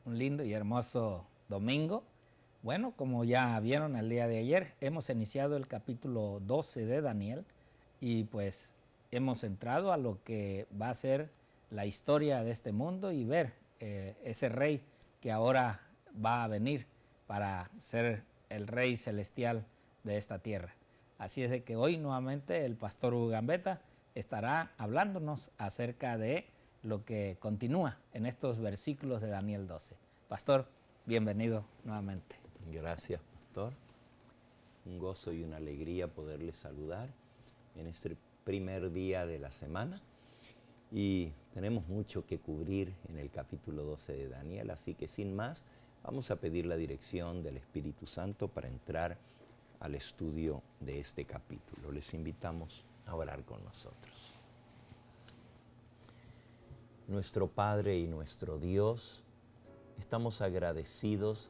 un lindo y hermoso domingo. Bueno, como ya vieron el día de ayer, hemos iniciado el capítulo 12 de Daniel y pues hemos entrado a lo que va a ser la historia de este mundo y ver ese rey que ahora va a venir para ser el rey celestial de esta tierra. Así es de que hoy nuevamente el pastor Hugo Gambetta estará hablándonos acerca de lo que continúa en estos versículos de Daniel 12. Pastor, bienvenido nuevamente. Gracias, pastor. Un gozo y una alegría poderles saludar en este primer día de la semana. Y tenemos mucho que cubrir en el capítulo 12 de Daniel, así que sin más, vamos a pedir la dirección del Espíritu Santo para entrar al estudio de este capítulo. Les invitamos a orar con nosotros. Nuestro Padre y nuestro Dios, estamos agradecidos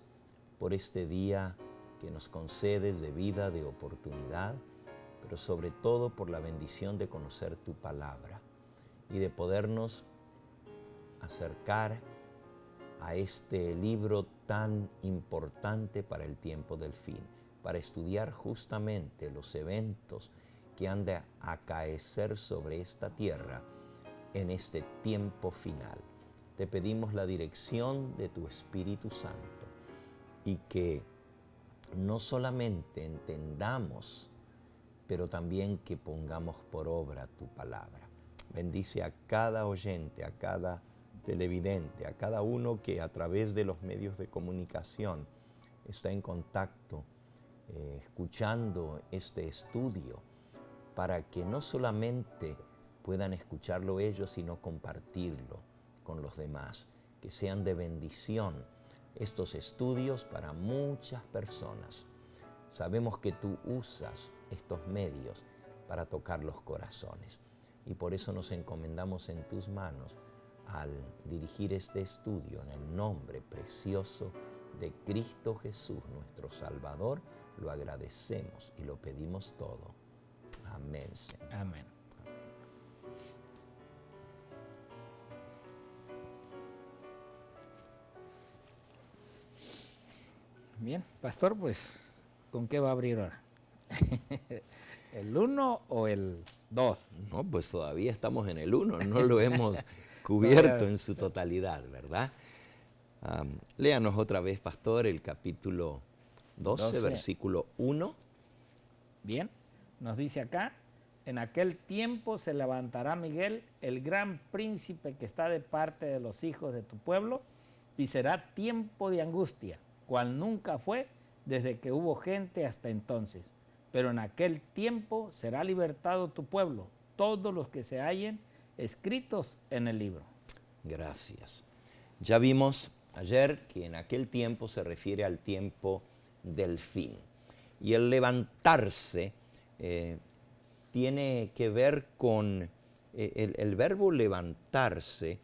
por este día que nos concedes de vida, de oportunidad, pero sobre todo por la bendición de conocer tu palabra y de podernos acercar a este libro tan importante para el tiempo del fin, para estudiar justamente los eventos que han de acaecer sobre esta tierra en este tiempo final. Te pedimos la dirección de tu Espíritu Santo y que no solamente entendamos, pero también que pongamos por obra tu palabra. Bendice a cada oyente, a cada televidente, a cada uno que a través de los medios de comunicación está en contacto, escuchando este estudio, para que no solamente puedan escucharlo ellos, sino compartirlo con los demás, que sean de bendición estos estudios para muchas personas. Sabemos que tú usas estos medios para tocar los corazones y por eso nos encomendamos en tus manos al dirigir este estudio en el nombre precioso de Cristo Jesús, nuestro Salvador. Lo agradecemos y lo pedimos todo. Amén, Señor. Amén. Bien, pastor, pues, ¿con qué va a abrir ahora? ¿El 1 o el 2? No, pues todavía estamos en el 1, no lo hemos cubierto en su totalidad, ¿verdad? Léanos otra vez, pastor, el capítulo 12, versículo 1. Bien, nos dice acá: en aquel tiempo se levantará Miguel, el gran príncipe que está de parte de los hijos de tu pueblo, y será tiempo de angustia, cual nunca fue desde que hubo gente hasta entonces. Pero en aquel tiempo será libertado tu pueblo, todos los que se hallen escritos en el libro. Gracias. Ya vimos ayer que en aquel tiempo se refiere al tiempo del fin. Y el levantarse tiene que ver con el verbo levantarse.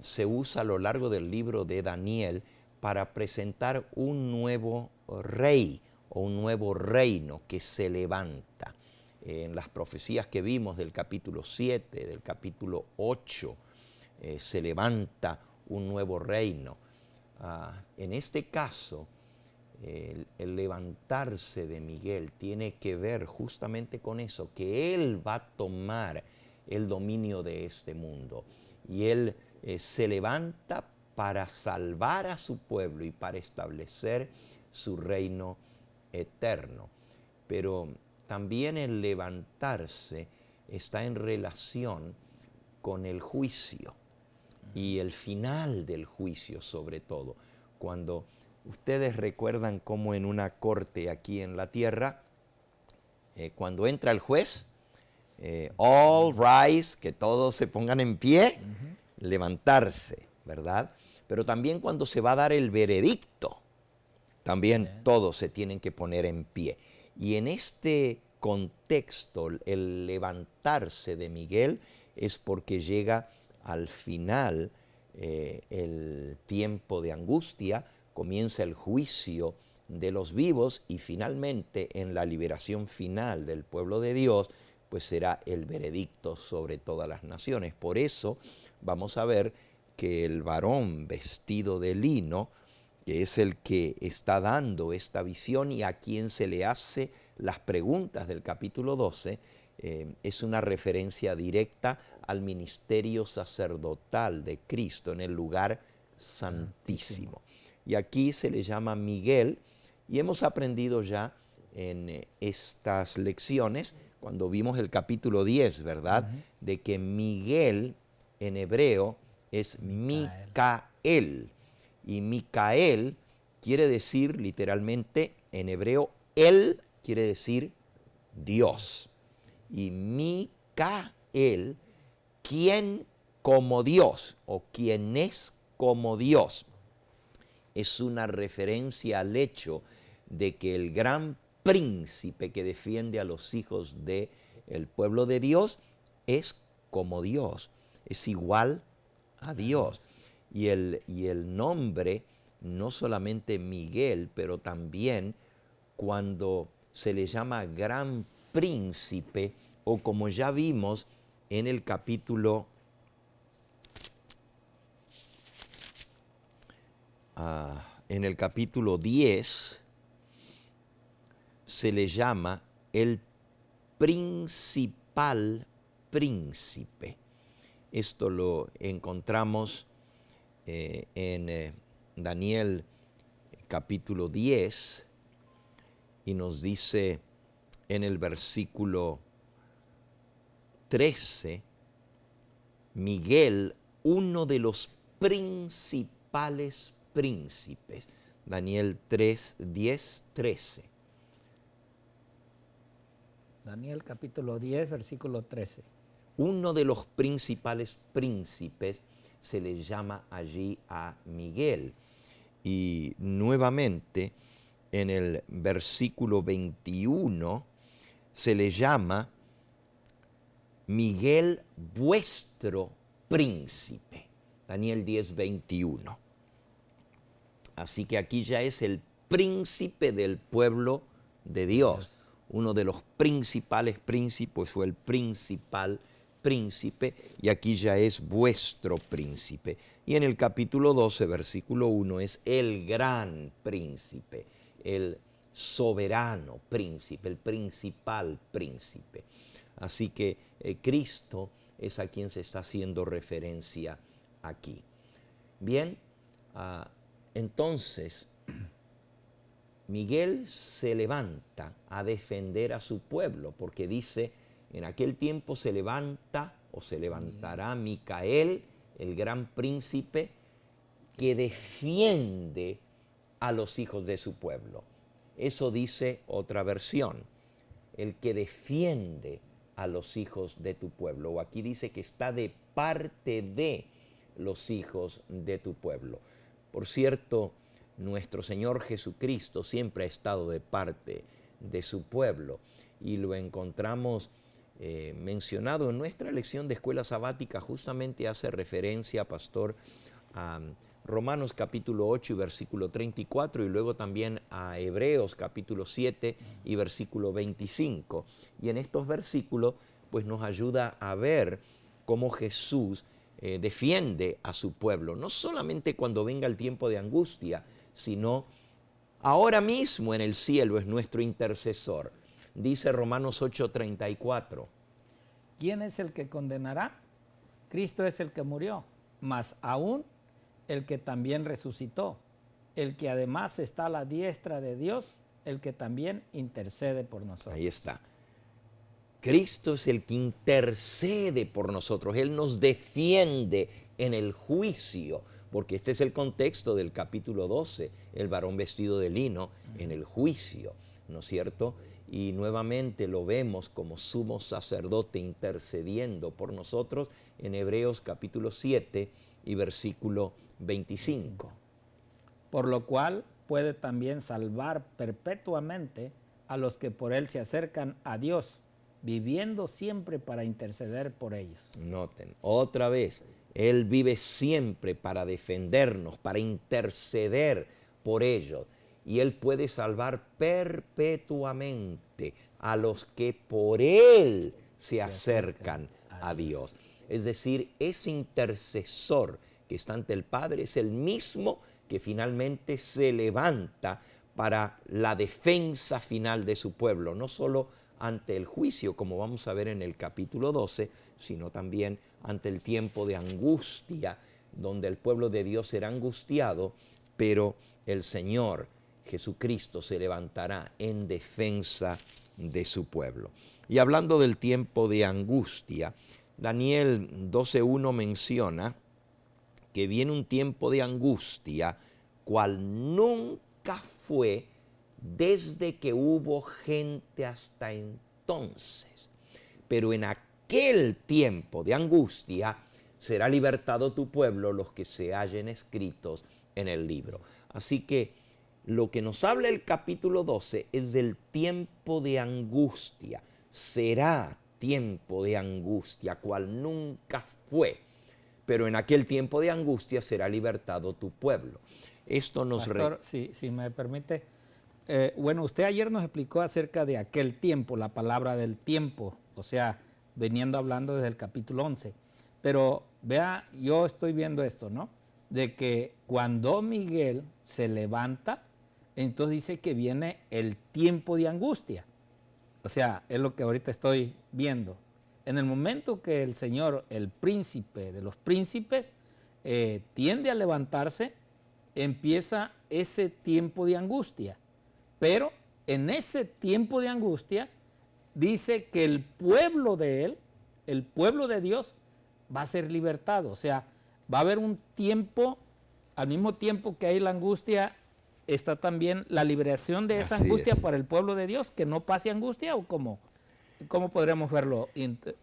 Se usa a lo largo del libro de Daniel para presentar un nuevo rey o un nuevo reino que se levanta. En las profecías que vimos del capítulo 7, del capítulo 8, se levanta un nuevo reino. En este caso, el levantarse de Miguel tiene que ver justamente con eso, que él va a tomar el dominio de este mundo. Y él se levanta para salvar a su pueblo y para establecer su reino eterno. Pero también el levantarse está en relación con el juicio y el final del juicio, sobre todo. Cuando ustedes recuerdan cómo en una corte aquí en la tierra, cuando entra el juez, all rise, que todos se pongan en pie, levantarse, ¿verdad? Pero también cuando se va a dar el veredicto, también todos se tienen que poner en pie. Y en este contexto, el levantarse de Miguel es porque llega al final el tiempo de angustia, comienza el juicio de los vivos y finalmente en la liberación final del pueblo de Dios, pues será el veredicto sobre todas las naciones. Por eso vamos a ver que el varón vestido de lino, que es el que está dando esta visión y a quien se le hace las preguntas del capítulo 12, es una referencia directa al ministerio sacerdotal de Cristo en el lugar santísimo. Y aquí se le llama Miguel, y hemos aprendido ya en estas lecciones, cuando vimos el capítulo 10, ¿verdad? De que Miguel en hebreo es Micael. Y Micael quiere decir literalmente en hebreo, él quiere decir Dios. Y Micael, quien como Dios o quien es como Dios, es una referencia al hecho de que el gran príncipe que defiende a los hijos del pueblo de Dios es como Dios, es igual a Dios. Y el nombre, no solamente Miguel, pero también cuando se le llama gran príncipe, o como ya vimos en el capítulo 10, se le llama el principal príncipe. Esto lo encontramos en Daniel capítulo 10 y nos dice en el versículo 13, Miguel, uno de los principales príncipes. Daniel 3, 10, 13. Daniel capítulo 10, versículo 13. Uno de los principales príncipes se le llama allí a Miguel. Y nuevamente en el versículo 21 se le llama Miguel vuestro príncipe. Daniel 10, 21. Así que aquí ya es el príncipe del pueblo de Dios. Uno de los principales príncipes o el principal príncipe, y aquí ya es vuestro príncipe. Y en el capítulo 12, versículo 1, es el gran príncipe, el soberano príncipe, el principal príncipe. Así que Cristo es a quien se está haciendo referencia aquí. Bien, entonces Miguel se levanta a defender a su pueblo, porque dice, en aquel tiempo se levanta o se levantará Micael, el gran príncipe, que defiende a los hijos de su pueblo. Eso dice otra versión, el que defiende a los hijos de tu pueblo. O aquí dice que está de parte de los hijos de tu pueblo. Por cierto, nuestro Señor Jesucristo siempre ha estado de parte de su pueblo y lo encontramos mencionado en nuestra lección de escuela sabática. Justamente hace referencia, pastor, a Romanos capítulo 8 y versículo 34 y luego también a Hebreos capítulo 7 y versículo 25. Y en estos versículos pues nos ayuda a ver cómo Jesús defiende a su pueblo, no solamente cuando venga el tiempo de angustia, sino ahora mismo en el cielo es nuestro intercesor. Dice Romanos 8:34. ¿Quién es el que condenará? Cristo es el que murió, mas aún el que también resucitó, el que además está a la diestra de Dios, el que también intercede por nosotros. Ahí está. Cristo es el que intercede por nosotros. Él nos defiende en el juicio, porque este es el contexto del capítulo 12, el varón vestido de lino en el juicio, ¿no es cierto? Y nuevamente lo vemos como sumo sacerdote intercediendo por nosotros en Hebreos capítulo 7 y versículo 25. Por lo cual puede también salvar perpetuamente a los que por él se acercan a Dios, viviendo siempre para interceder por ellos. Noten, otra vez, Él vive siempre para defendernos, para interceder por ellos. Y Él puede salvar perpetuamente a los que por Él se acercan a Dios. Es decir, ese intercesor que está ante el Padre es el mismo que finalmente se levanta para la defensa final de su pueblo, no solo ante el juicio, como vamos a ver en el capítulo 12, sino también ante el tiempo de angustia, donde el pueblo de Dios será angustiado, pero el Señor Jesucristo se levantará en defensa de su pueblo. Y hablando del tiempo de angustia, Daniel 12:1 menciona que viene un tiempo de angustia, cual nunca fue desde que hubo gente hasta entonces. Pero en aquel tiempo de angustia será libertado tu pueblo, los que se hallen escritos en el libro. Así que lo que nos habla el capítulo 12 es del tiempo de angustia. Será tiempo de angustia, cual nunca fue. Pero en aquel tiempo de angustia será libertado tu pueblo. Esto nos... Pastor, si me permite, bueno, usted ayer nos explicó acerca de aquel tiempo, la palabra del tiempo, o sea, veniendo hablando desde el capítulo 11. Pero vea, yo estoy viendo esto, ¿no? De que cuando Miguel se levanta, entonces dice que viene el tiempo de angustia. O sea, es lo que ahorita estoy viendo. En el momento que el Señor, el príncipe de los príncipes, tiende a levantarse, empieza ese tiempo de angustia. Pero en ese tiempo de angustia, dice que el pueblo de él, el pueblo de Dios, va a ser libertado. O sea, va a haber un tiempo, al mismo tiempo que hay la angustia, está también la liberación de esa angustia para el pueblo de Dios, que no pase angustia, o cómo podremos verlo.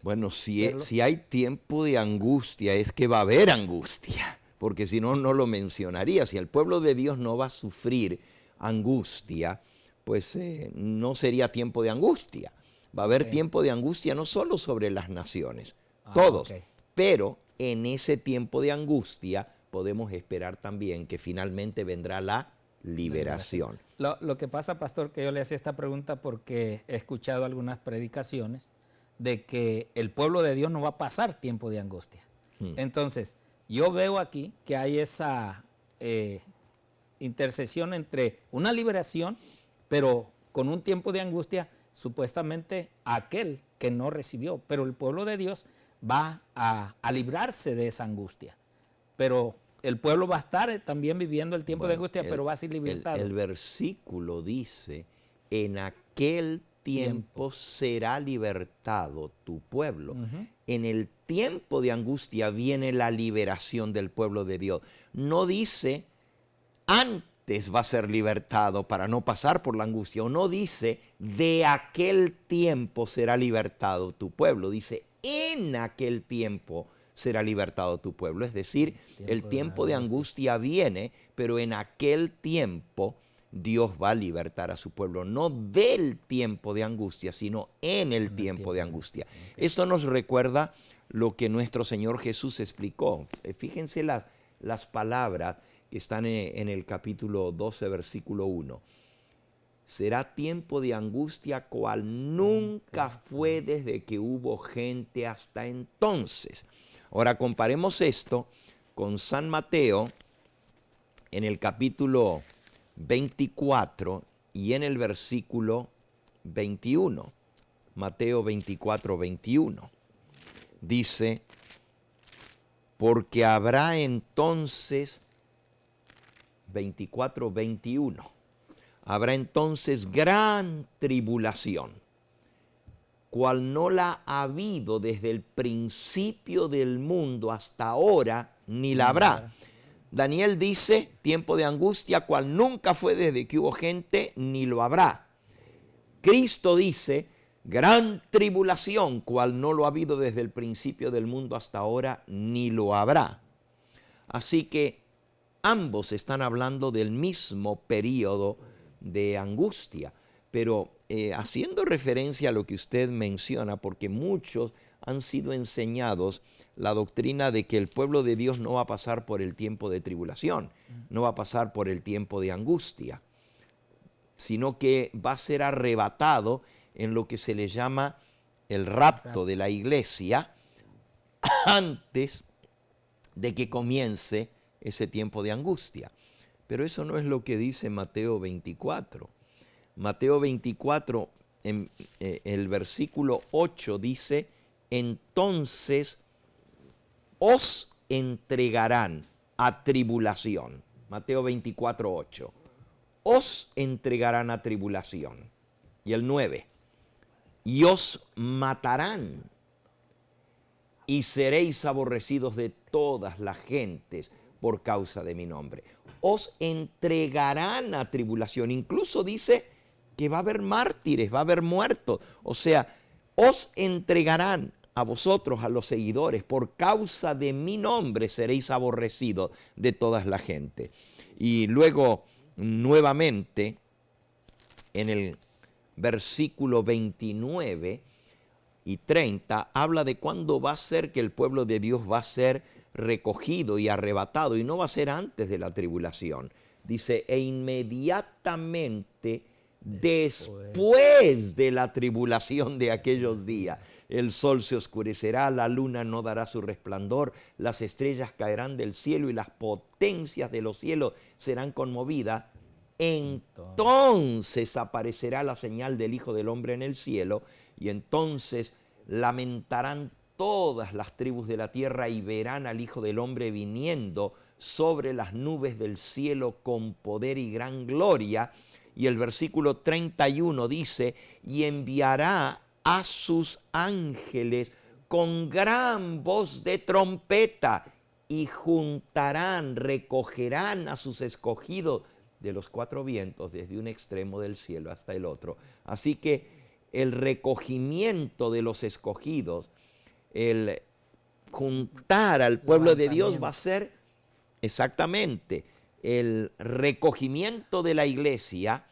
Bueno, si hay tiempo de angustia, es que va a haber angustia, porque si no, no lo mencionaría. Si el pueblo de Dios no va a sufrir angustia, pues no sería tiempo de angustia. Va a haber tiempo de angustia no solo sobre las naciones, todos, pero en ese tiempo de angustia podemos esperar también que finalmente vendrá la liberación. Lo que pasa, pastor, que yo le hacía esta pregunta porque he escuchado algunas predicaciones de que el pueblo de Dios no va a pasar tiempo de angustia. Entonces, yo veo aquí que hay esa intercesión entre una liberación, pero con un tiempo de angustia, supuestamente aquel que no recibió. Pero el pueblo de Dios va a librarse de esa angustia. Pero el pueblo va a estar también viviendo el tiempo de angustia, pero va a ser libertado. El versículo dice, en aquel tiempo será libertado tu pueblo. En el tiempo de angustia viene la liberación del pueblo de Dios. No dice, antes va a ser libertado para no pasar por la angustia. O no dice, de aquel tiempo será libertado tu pueblo. Dice, en aquel tiempo será libertado tu pueblo. Es decir, el tiempo de angustia viene, pero en aquel tiempo Dios va a libertar a su pueblo. No del tiempo de angustia, sino en el tiempo de angustia. Esto nos recuerda lo que nuestro Señor Jesús explicó. Fíjense las palabras que están en el capítulo 12, versículo 1. Será tiempo de angustia cual nunca fue desde que hubo gente hasta entonces. Ahora comparemos esto con San Mateo en el capítulo 24 y en el versículo 21. Mateo 24, 21. Dice, porque habrá entonces, 24, 21, habrá entonces gran tribulación, cual no la ha habido desde el principio del mundo hasta ahora, ni la habrá. Daniel dice, tiempo de angustia, cual nunca fue desde que hubo gente, ni lo habrá. Cristo dice, gran tribulación, cual no lo ha habido desde el principio del mundo hasta ahora, ni lo habrá. Así que ambos están hablando del mismo periodo de angustia, pero haciendo referencia a lo que usted menciona, porque muchos han sido enseñados la doctrina de que el pueblo de Dios no va a pasar por el tiempo de tribulación, no va a pasar por el tiempo de angustia, sino que va a ser arrebatado en lo que se le llama el rapto de la iglesia antes de que comience ese tiempo de angustia. Pero eso no es lo que dice Mateo 24. Mateo 24, en el versículo 8 dice, entonces os entregarán a tribulación. Mateo 24, 8. Os entregarán a tribulación. Y el 9. Y os matarán. Y seréis aborrecidos de todas las gentes por causa de mi nombre. Os entregarán a tribulación. Incluso dice que va a haber mártires, va a haber muertos. O sea, os entregarán a vosotros, a los seguidores, por causa de mi nombre seréis aborrecidos de todas la gente. Y luego, nuevamente, en el versículo 29 y 30, habla de cuándo va a ser que el pueblo de Dios va a ser recogido y arrebatado, y no va a ser antes de la tribulación. Dice, e inmediatamente después de la tribulación de aquellos días, el sol se oscurecerá, la luna no dará su resplandor, las estrellas caerán del cielo y las potencias de los cielos serán conmovidas. Entonces aparecerá la señal del Hijo del Hombre en el cielo, y entonces lamentarán todas las tribus de la tierra y verán al Hijo del Hombre viniendo sobre las nubes del cielo con poder y gran gloria. Y el versículo 31 dice, y enviará a sus ángeles con gran voz de trompeta, y juntarán, recogerán a sus escogidos de los cuatro vientos, desde un extremo del cielo hasta el otro. Así que el recogimiento de los escogidos, el juntar al pueblo de Dios va a ser exactamente el recogimiento de la iglesia,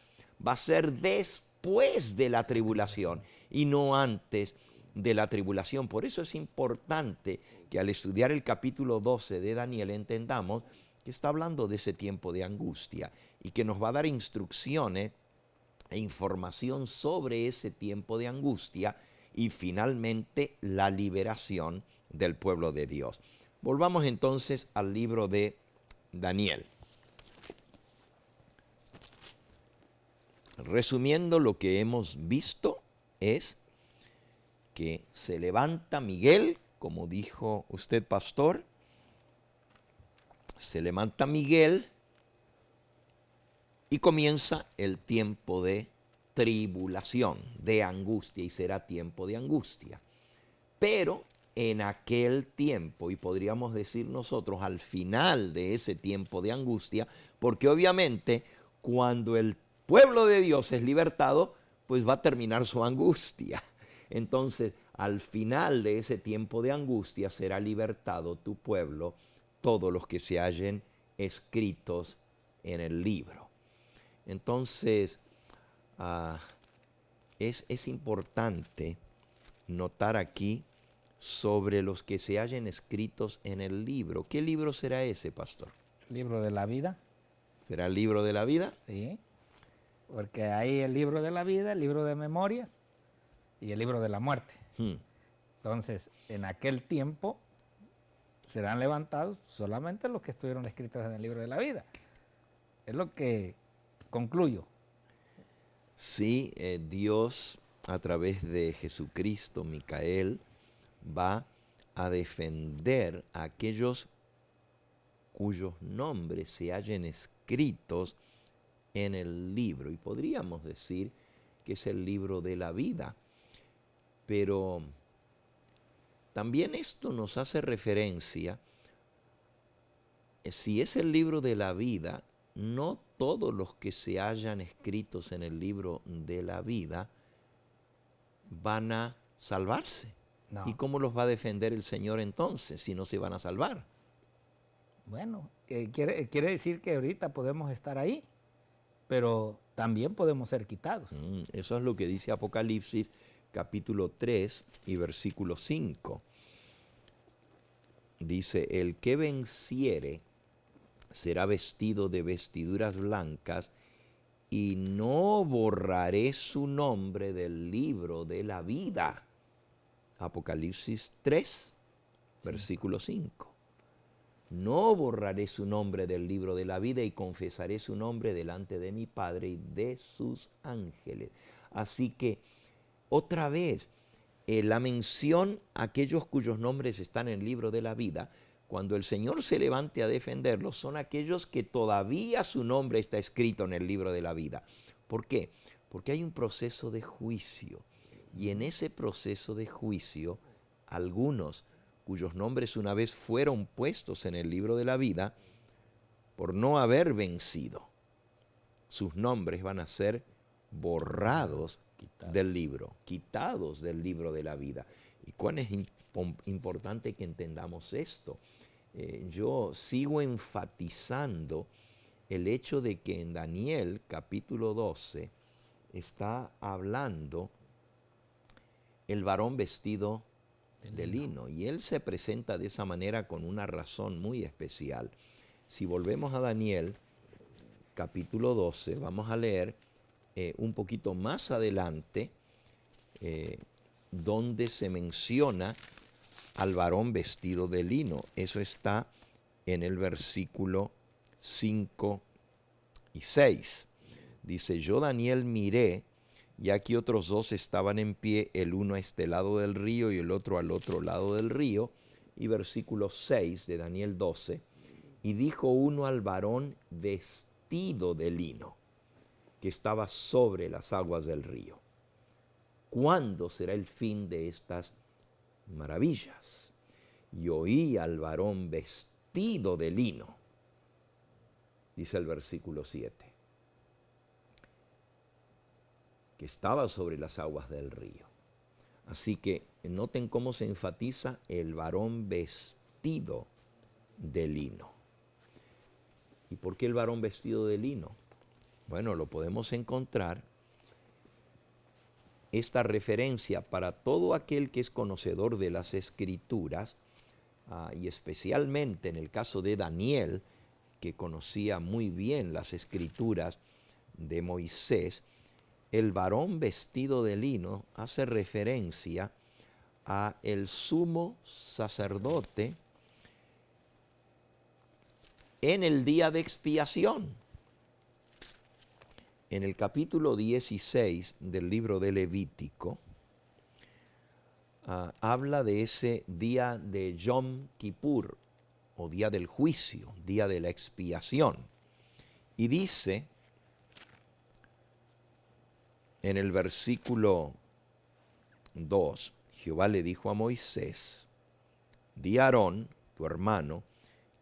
va a ser después de la tribulación y no antes de la tribulación. Por eso es importante que al estudiar el capítulo 12 de Daniel entendamos que está hablando de ese tiempo de angustia y que nos va a dar instrucciones e información sobre ese tiempo de angustia y finalmente la liberación del pueblo de Dios. Volvamos entonces al libro de Daniel. Resumiendo, lo que hemos visto es que se levanta Miguel, como dijo usted, pastor, se levanta Miguel y comienza el tiempo de tribulación, de angustia, y será tiempo de angustia. Pero en aquel tiempo, y podríamos decir nosotros al final de ese tiempo de angustia, porque obviamente cuando el pueblo de Dios es libertado, pues va a terminar su angustia. Entonces, al final de ese tiempo de angustia será libertado tu pueblo, todos los que se hallen escritos en el libro. Entonces, es importante notar aquí sobre los que se hallen escritos en el libro. ¿Qué libro será ese, pastor? ¿Libro de la vida? ¿Será el libro de la vida? Sí, porque hay el libro de la vida, el libro de memorias y el libro de la muerte. Entonces, en aquel tiempo serán levantados solamente los que estuvieron escritos en el libro de la vida. Es lo que concluyo. Sí, Dios a través de Jesucristo, Micael, va a defender a aquellos cuyos nombres se hallen escritos en el libro. Y podríamos decir que es el libro de la vida. Pero también esto nos hace referencia, si es el libro de la vida, no todos los que se hallan escritos en el libro de la vida van a salvarse. No. ¿Y cómo los va a defender el Señor entonces si no se van a salvar? Bueno, quiere decir que ahorita podemos estar ahí, pero también podemos ser quitados. Eso es lo que dice Apocalipsis capítulo 3 y versículo 5. Dice, el que venciere será vestido de vestiduras blancas y no borraré su nombre del libro de la vida. Apocalipsis 3, versículo 5. no borraré su nombre del libro de la vida y confesaré su nombre delante de mi Padre y de sus ángeles. Así que, otra vez, la mención a aquellos cuyos nombres están en el libro de la vida, cuando el Señor se levante a defenderlos, son aquellos que todavía su nombre está escrito en el libro de la vida. ¿Por qué? Porque hay un proceso de juicio. Y en ese proceso de juicio, algunos cuyos nombres una vez fueron puestos en el libro de la vida, por no haber vencido, sus nombres van a ser borrados del libro, quitados del libro de la vida. ¿Y cuán es importante que entendamos esto? Yo sigo enfatizando el hecho de que en Daniel capítulo 12 está hablando el varón vestido de lino, y él se presenta de esa manera con una razón muy especial. Si volvemos a Daniel capítulo 12, vamos a leer un poquito más adelante donde se menciona al varón vestido de lino. Eso está en el versículo 5 y 6. Dice: yo Daniel miré, y aquí otros dos estaban en pie, el uno a este lado del río y el otro al otro lado del río. Y versículo 6 de Daniel 12, y dijo uno al varón vestido de lino, que estaba sobre las aguas del río: ¿cuándo será el fin de estas maravillas? Y oí al varón vestido de lino, dice el versículo 7, que estaba sobre las aguas del río. Así que noten cómo se enfatiza el varón vestido de lino. ¿Y por qué el varón vestido de lino? Bueno, lo podemos encontrar esta referencia para todo aquel que es conocedor de las Escrituras, y especialmente en el caso de Daniel, que conocía muy bien las Escrituras de Moisés. El varón vestido de lino hace referencia a el sumo sacerdote en el día de expiación. En el capítulo 16 del libro de Levítico, habla de ese día de Yom Kippur, o día del juicio, día de la expiación. Y dice en el versículo 2, Jehová le dijo a Moisés: di a Aarón, tu hermano,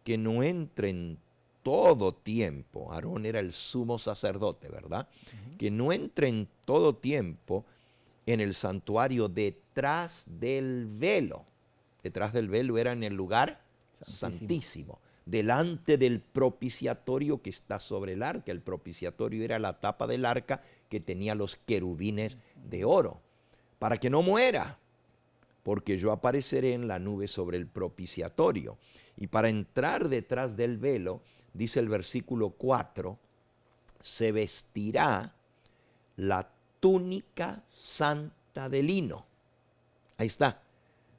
que no entre en todo tiempo, Aarón era el sumo sacerdote, ¿verdad? Que no entre en todo tiempo en el santuario detrás del velo. Detrás del velo era en el lugar santísimo, delante del propiciatorio que está sobre el arca. El propiciatorio era la tapa del arca que tenía los querubines de oro, para que no muera, porque yo apareceré en la nube sobre el propiciatorio. Y para entrar detrás del velo, dice el versículo 4, se vestirá la túnica santa de lino. Ahí está,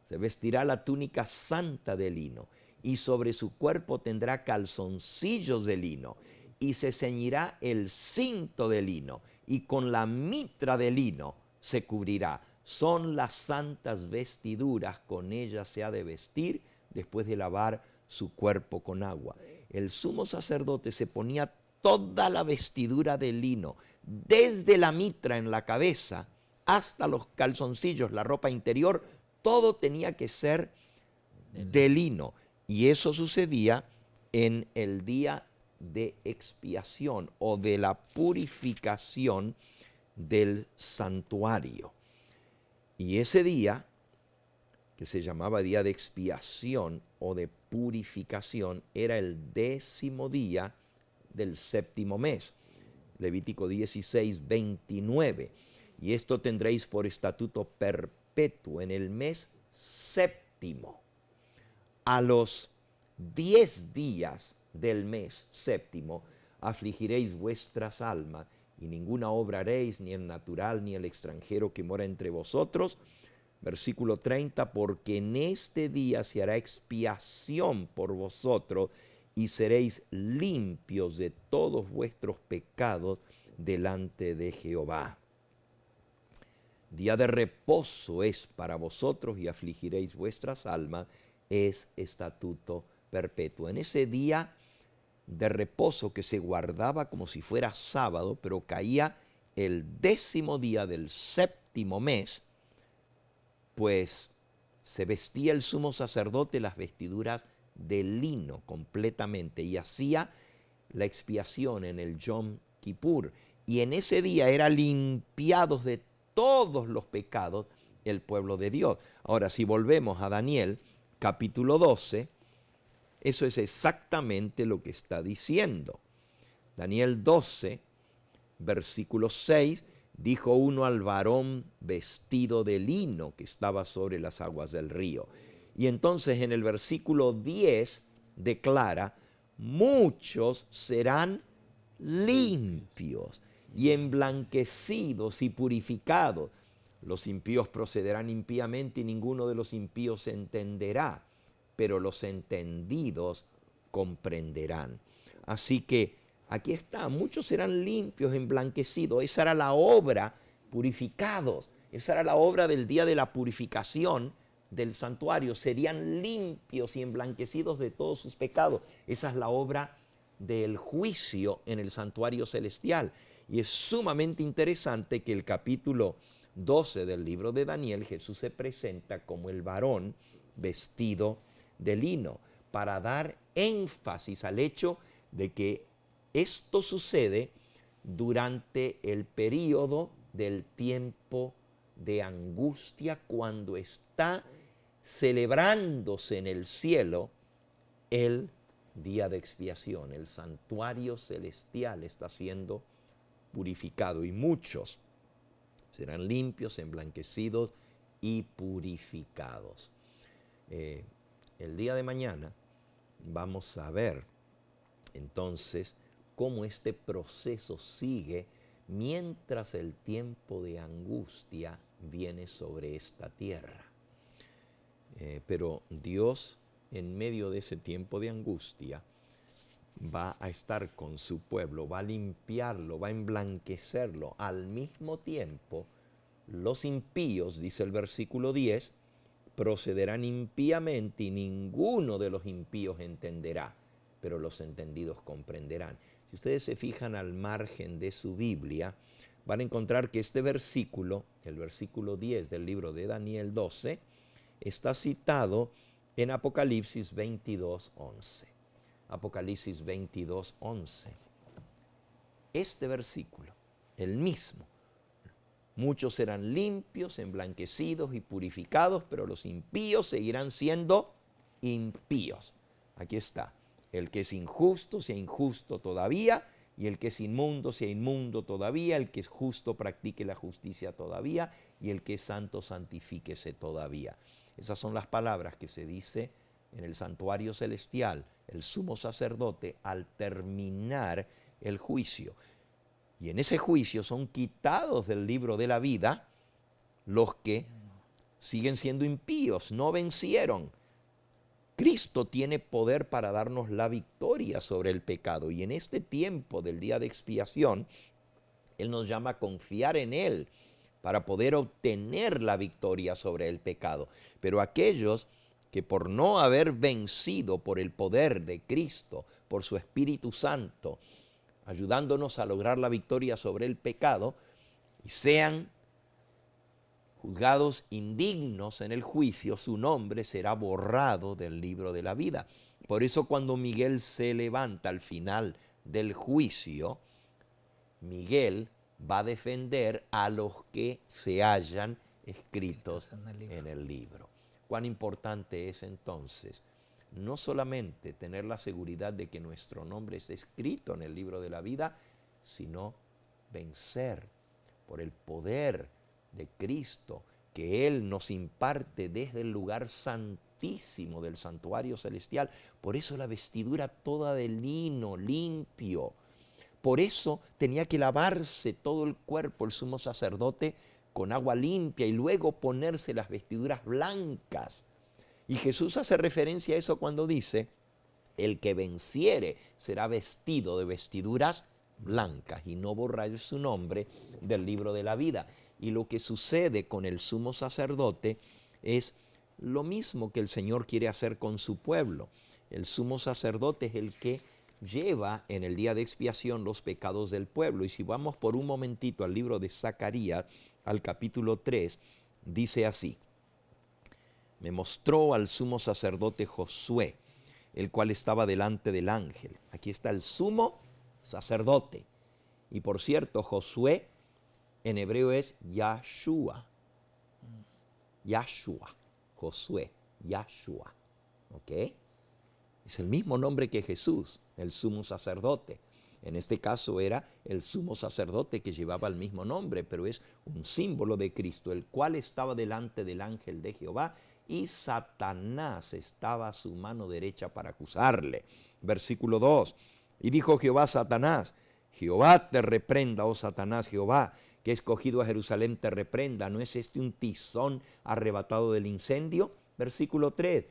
se vestirá la túnica santa de lino, y sobre su cuerpo tendrá calzoncillos de lino, y se ceñirá el cinto de lino, y con la mitra de lino se cubrirá. Son las santas vestiduras, con ellas se ha de vestir después de lavar su cuerpo con agua. El sumo sacerdote se ponía toda la vestidura de lino, desde la mitra en la cabeza hasta los calzoncillos, la ropa interior, todo tenía que ser de lino. Y eso sucedía en el día de expiación o de la purificación del santuario. Y ese día, que se llamaba día de expiación o de purificación, era el 10º día del 7º mes. Levítico 16, 29. Y esto tendréis por estatuto perpetuo en el mes 7º. A los 10 días del mes 7º afligiréis vuestras almas, y ninguna obra haréis, ni el natural ni el extranjero que mora entre vosotros, Versículo 30, porque en este día se hará expiación por vosotros y seréis limpios de todos vuestros pecados delante de Jehová. Día de reposo es para vosotros y afligiréis vuestras almas, es estatuto perpetuo. En ese día de reposo que se guardaba como si fuera sábado, pero caía el 10º día del 7º mes, pues se vestía el sumo sacerdote las vestiduras de lino completamente y hacía la expiación en el Yom Kippur. Y en ese día era limpiados de todos los pecados el pueblo de Dios. Ahora, si volvemos a Daniel, capítulo 12, eso es exactamente lo que está diciendo. Daniel 12, versículo 6, dijo uno al varón vestido de lino que estaba sobre las aguas del río. Y entonces en el versículo 10 declara, muchos serán limpios y emblanquecidos y purificados. Los impíos procederán impíamente y ninguno de los impíos entenderá, pero los entendidos comprenderán. Así que aquí está, muchos serán limpios, emblanquecidos. Esa era la obra, purificados. Esa era la obra del día de la purificación del santuario. Serían limpios y emblanquecidos de todos sus pecados. Esa es la obra del juicio en el santuario celestial. Y es sumamente interesante que el capítulo 12 del libro de Daniel, Jesús se presenta como el varón vestido de lino, para dar énfasis al hecho de que esto sucede durante el período del tiempo de angustia, cuando está celebrándose en el cielo el día de expiación. El santuario celestial está siendo purificado y muchos serán limpios, emblanquecidos y purificados. El día de mañana vamos a ver entonces cómo este proceso sigue mientras el tiempo de angustia viene sobre esta tierra. Pero Dios, en medio de ese tiempo de angustia, va a estar con su pueblo, va a limpiarlo, va a emblanquecerlo. Al mismo tiempo, los impíos, dice el versículo 10, procederán impíamente y ninguno de los impíos entenderá, pero los entendidos comprenderán. Si ustedes se fijan al margen de su Biblia, van a encontrar que este versículo, el versículo 10 del libro de Daniel 12, está citado en Apocalipsis 22:11. Apocalipsis 22:11. Este versículo, el mismo, muchos serán limpios, emblanquecidos y purificados, pero los impíos seguirán siendo impíos. Aquí está. El que es injusto sea injusto todavía, y el que es inmundo sea inmundo todavía, el que es justo practique la justicia todavía, y el que es santo santifíquese todavía. Esas son las palabras que se dice en el santuario celestial, el sumo sacerdote, al terminar el juicio. Y en ese juicio son quitados del libro de la vida los que siguen siendo impíos, no vencieron. Cristo tiene poder para darnos la victoria sobre el pecado. Y en este tiempo del día de expiación, Él nos llama a confiar en Él para poder obtener la victoria sobre el pecado. Pero aquellos que por no haber vencido por el poder de Cristo, por su Espíritu Santo, ayudándonos a lograr la victoria sobre el pecado, y sean juzgados indignos en el juicio, su nombre será borrado del libro de la vida. Por eso cuando Miguel se levanta al final del juicio, Miguel va a defender a los que se hallan escritos en el libro. Cuán importante es entonces no solamente tener la seguridad de que nuestro nombre está escrito en el libro de la vida, sino vencer por el poder de Cristo que Él nos imparte desde el lugar santísimo del santuario celestial. Por eso la vestidura toda de lino, limpio. Por eso tenía que lavarse todo el cuerpo el sumo sacerdote con agua limpia y luego ponerse las vestiduras blancas. Y Jesús hace referencia a eso cuando dice, el que venciere será vestido de vestiduras blancas y no borraré su nombre del libro de la vida. Y lo que sucede con el sumo sacerdote es lo mismo que el Señor quiere hacer con su pueblo. El sumo sacerdote es el que lleva en el día de expiación los pecados del pueblo. Y si vamos por un momentito al libro de Zacarías, al capítulo 3, dice así: me mostró al sumo sacerdote Josué, el cual estaba delante del ángel. Aquí está el sumo sacerdote. Y por cierto, Josué en hebreo es Yahshua. Yahshua. Josué. Yahshua. ¿Ok? Es el mismo nombre que Jesús, el sumo sacerdote. En este caso era el sumo sacerdote que llevaba el mismo nombre, pero es un símbolo de Cristo, el cual estaba delante del ángel de Jehová y Satanás estaba a su mano derecha para acusarle. Versículo 2. Y dijo Jehová a Satanás: Jehová te reprenda, oh Satanás, Jehová, que ha escogido a Jerusalén, te reprenda. ¿No es este un tizón arrebatado del incendio? Versículo 3.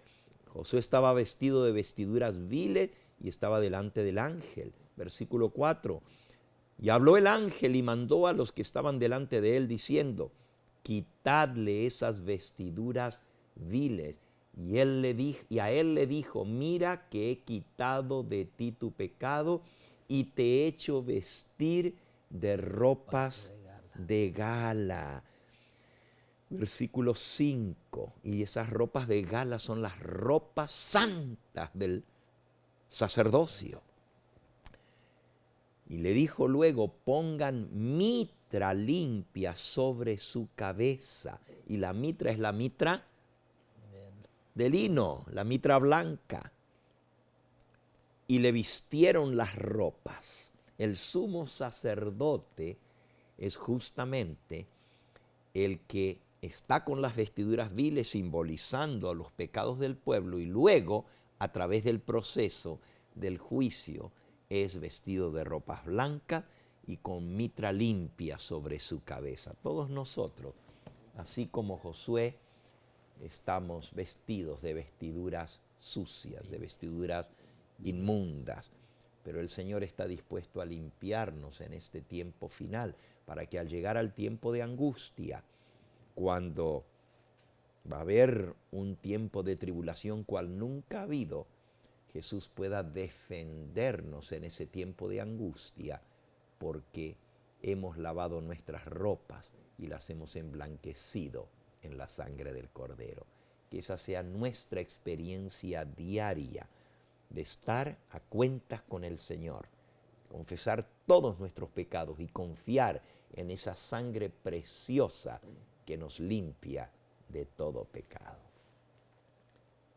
Josué estaba vestido de vestiduras viles y estaba delante del ángel. Versículo 4. Y habló el ángel y mandó a los que estaban delante de él, diciendo: quitadle esas vestiduras viles. Y a él le dijo: mira que he quitado de ti tu pecado y te he hecho vestir de ropas de gala. Versículo 5. Y esas ropas de gala son las ropas santas del sacerdocio. Y le dijo luego: pongan mitra limpia sobre su cabeza. Y la mitra es la mitra de lino, la mitra blanca. Y le vistieron las ropas. El sumo sacerdote es justamente el que está con las vestiduras viles simbolizando los pecados del pueblo y luego, a través del proceso del juicio, es vestido de ropas blancas y con mitra limpia sobre su cabeza. Todos nosotros, así como Josué, estamos vestidos de vestiduras sucias, de vestiduras inmundas. Pero el Señor está dispuesto a limpiarnos en este tiempo final para que al llegar al tiempo de angustia, cuando va a haber un tiempo de tribulación cual nunca ha habido, Jesús pueda defendernos en ese tiempo de angustia, porque hemos lavado nuestras ropas y las hemos emblanquecido en la sangre del Cordero. Que esa sea nuestra experiencia diaria de estar a cuentas con el Señor, confesar todos nuestros pecados y confiar en esa sangre preciosa que nos limpia de todo pecado.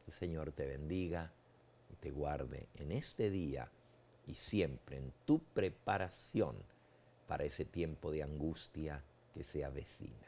El Señor te bendiga y te guarde en este día y siempre en tu preparación para ese tiempo de angustia que se avecina.